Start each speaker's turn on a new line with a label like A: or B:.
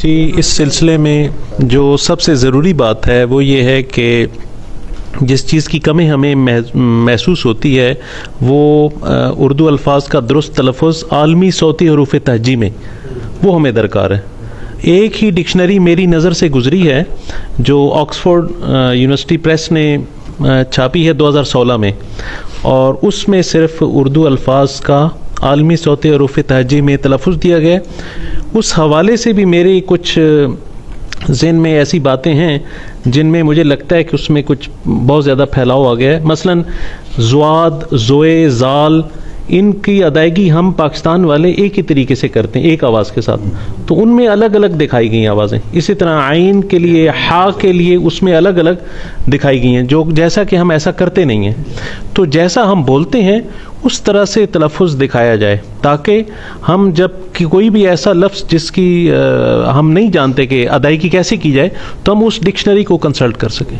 A: जी, इस सिलसिले में जो सबसे ज़रूरी बात है वो ये है कि जिस चीज़ की कमी हमें महसूस होती है वो उर्दू अल्फाज का दुरुस्त तलफ़ुज़ आलमी सौती हरूफ तहजी में वो हमें दरकार है। एक ही डिक्शनरी मेरी नज़र से गुज़री है जो ऑक्सफोर्ड यूनिवर्सिटी प्रेस ने छापी है 2016 में, और उसमें सिर्फ उर्दू अल्फाज का आलमी सौती हरूफ तहजी में तलफ़ुज़ दिया गया। उस हवाले से भी मेरे कुछ ज़हन में ऐसी बातें हैं जिनमें मुझे लगता है कि उसमें कुछ बहुत ज़्यादा फैलाव आ गया है। मसलन ज़्वाद, ज़ोए, ज़ाल, इनकी अदायगी हम पाकिस्तान वाले एक ही तरीके से करते हैं, एक आवाज़ के साथ, तो उनमें अलग अलग दिखाई गई आवाज़ें। इसी तरह आइन के लिए, हा के लिए उसमें अलग अलग दिखाई गई हैं, जो जैसा कि हम ऐसा करते नहीं हैं। तो जैसा हम बोलते हैं उस तरह से तलफ़ुज़ दिखाया जाए, ताकि हम जब कि कोई भी ऐसा लफ्ज़ जिसकी हम नहीं जानते कि अदायगी कैसे की जाए, तो हम उस डिक्शनरी को कंसल्ट कर सकें।